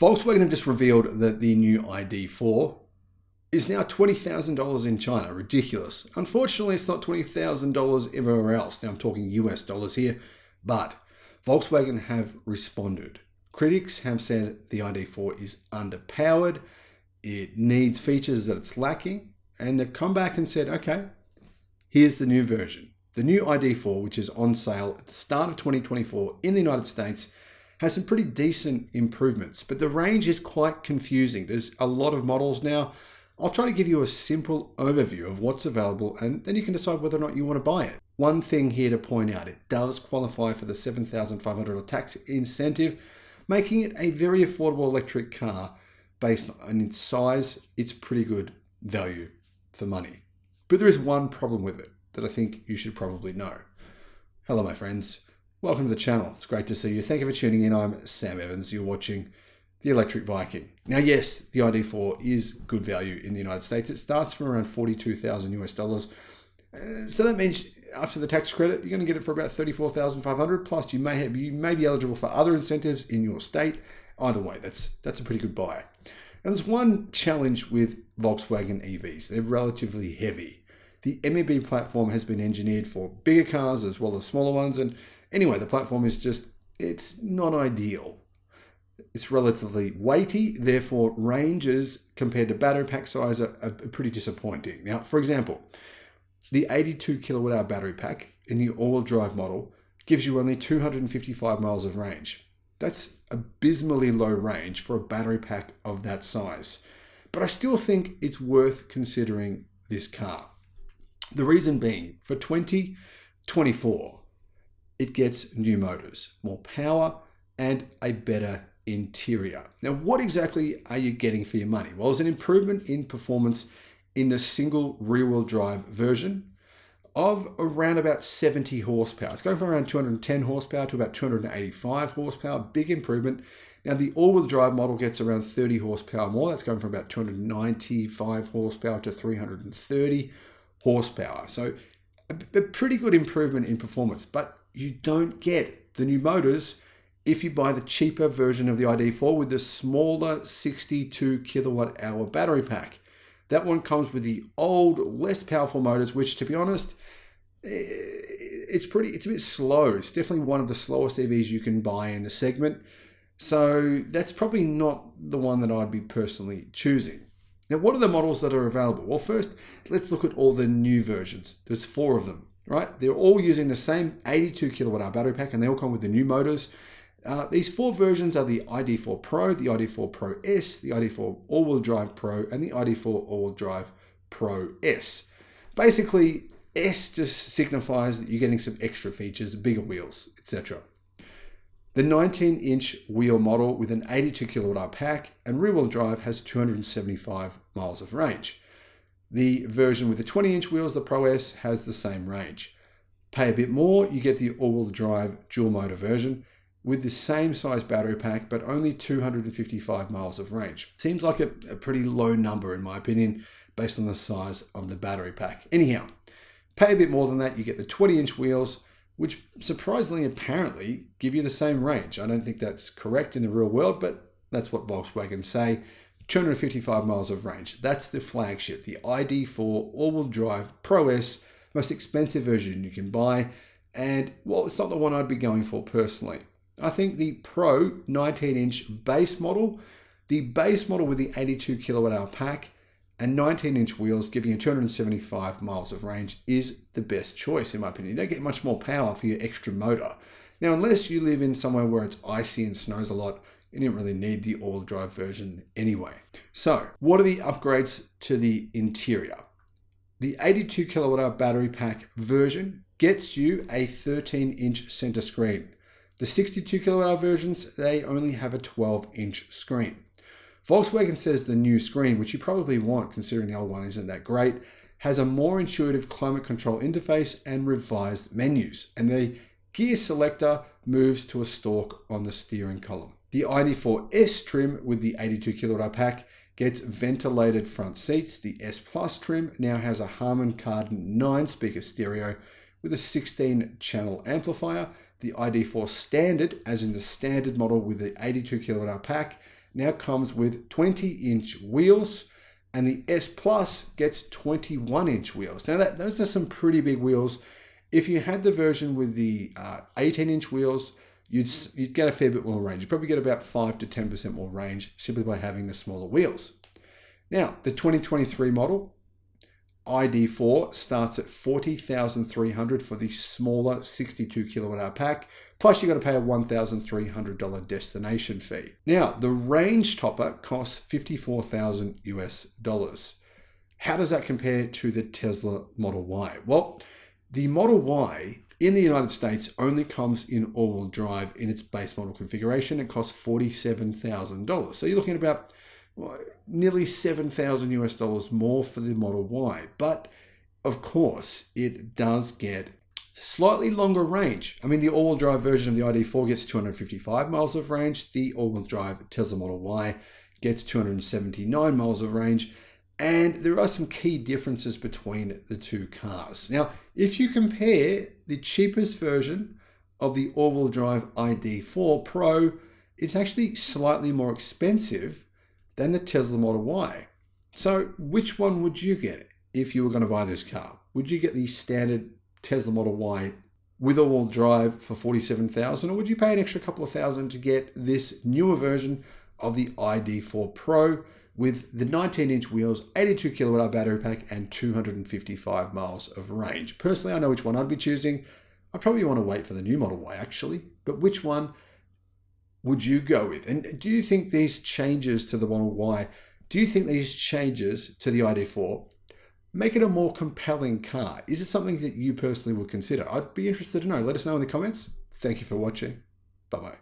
Volkswagen have just revealed that the new ID.4 is now $20,000 in China. Ridiculous. Unfortunately, it's not $20,000 everywhere else. Now I'm talking US dollars here, but Volkswagen have responded. Critics have said the ID.4 is underpowered. It needs features that it's lacking. And they've come back and said, okay, here's the new version. The new ID.4, which is on sale at the start of 2024 in the United States, has some pretty decent improvements, but the range is quite confusing. There's a lot of models now. I'll try to give you a simple overview of what's available, and then you can decide whether or not you want to buy it. One thing here to point out, it does qualify for the $7,500 tax incentive, making it a very affordable electric car based on its size. It's pretty good value for money. But there is one problem with it that I think you should probably know. Hello, my friends. Welcome to the channel. It's great to see you. Thank you for tuning in. I'm Sam Evans. You're watching the Electric Viking. Now, yes, the ID.4 is good value in the United States. It starts from around $42,000 US dollars. So that means after the tax credit, you're going to get it for about $34,500. Plus, you may be eligible for other incentives in your state. Either way, that's a pretty good buy. And there's one challenge with Volkswagen EVs. They're relatively heavy. The MEB platform has been engineered for bigger cars as well as smaller ones. And anyway, the platform is it's not ideal. It's relatively weighty, therefore ranges compared to battery pack size are pretty disappointing. Now, for example, the 82 kilowatt hour battery pack in the all-wheel drive model gives you only 255 miles of range. That's abysmally low range for a battery pack of that size. But I still think it's worth considering this car. The reason being, for 2024, it gets new motors, more power, and a better interior. Now, what exactly are you getting for your money? Well, there's an improvement in performance in the single rear-wheel drive version of around about 70 horsepower. It's going from around 210 horsepower to about 285 horsepower. Big improvement. Now, the all-wheel drive model gets around 30 horsepower more. That's going from about 295 horsepower to 330 horsepower. So a pretty good improvement in performance, but you don't get the new motors if you buy the cheaper version of the ID.4 with the smaller 62 kilowatt hour battery pack. That one comes with the old, less powerful motors, which, to be honest, it's a bit slow. It's definitely one of the slowest EVs you can buy in the segment. So that's probably not the one that I'd be personally choosing. Now, what are the models that are available? Well, first, let's look at all the new versions. There's 4 of them, right? They're all using the same 82 kilowatt hour battery pack, and they all come with the new motors. These 4 versions are the ID.4 Pro, the ID.4 Pro S, the ID.4 All-Wheel Drive Pro, and the ID.4 All-Wheel Drive Pro S. Basically, S just signifies that you're getting some extra features, bigger wheels, etc. The 19-inch wheel model with an 82 kilowatt-hour pack and rear-wheel drive has 275 miles of range. The version with the 20-inch wheels, the Pro S, has the same range. Pay a bit more, you get the all-wheel drive dual-motor version with the same size battery pack, but only 255 miles of range. Seems like a pretty low number, in my opinion, based on the size of the battery pack. Anyhow, pay a bit more than that, you get the 20-inch wheels, which surprisingly, apparently, give you the same range. I don't think that's correct in the real world, but that's what Volkswagen say. 255 miles of range. That's the flagship, the ID.4 all-wheel drive Pro S, most expensive version you can buy. And, well, it's not the one I'd be going for personally. I think the Pro 19-inch base model, the base model with the 82 kilowatt hour pack and 19-inch wheels giving you 275 miles of range is the best choice, in my opinion. You don't get much more power for your extra motor. Now, unless you live in somewhere where it's icy and snows a lot, you don't really need the all-wheel drive version anyway. So, what are the upgrades to the interior? The 82 kilowatt hour battery pack version gets you a 13-inch center screen. The 62 kilowatt hour versions, they only have a 12-inch screen. Volkswagen says the new screen, which you probably want considering the old one isn't that great, has a more intuitive climate control interface and revised menus. And the gear selector moves to a stalk on the steering column. The ID.4 S trim with the 82 kilowatt hour pack gets ventilated front seats. The S Plus trim now has a Harman Kardon 9-speaker stereo with a 16-channel amplifier. The ID.4 Standard, as in the standard model with the 82 kilowatt hour pack, now comes with 20-inch wheels, and the S Plus gets 21-inch wheels. Now those are some pretty big wheels. If you had the version with the 18-inch wheels, you'd get a fair bit more range. You'd probably get about 5 to 10% more range simply by having the smaller wheels. Now, the 2023 model, ID4, starts at $40,300 for the smaller 62 kilowatt hour pack. Plus, you got to pay a $1,300 destination fee. Now, the range topper costs $54,000 US. How does that compare to the Tesla Model Y? Well, the Model Y in the United States only comes in all-wheel drive in its base model configuration. It costs $47,000. So you're looking at about nearly $7,000 US more for the Model Y. But of course, it does get slightly longer range. I mean, the all-wheel drive version of the ID4 gets 255 miles of range. The all-wheel drive Tesla Model Y gets 279 miles of range. And there are some key differences between the two cars. Now, if you compare the cheapest version of the all-wheel drive ID4 Pro, it's actually slightly more expensive than the Tesla Model Y. So which one would you get if you were going to buy this car? Would you get the standard Tesla Model Y with all-wheel drive for $47,000, or would you pay an extra couple of thousand to get this newer version of the ID4 Pro with the 19-inch wheels, 82 kilowatt hour battery pack, and 255 miles of range? Personally, I know which one I'd be choosing. I probably want to wait for the new Model Y actually, but which one would you go with? And do you think these changes to the Model Y, do you think these changes to the ID4 make it a more compelling car? Is it something that you personally would consider? I'd be interested to know. Let us know in the comments. Thank you for watching. Bye-bye.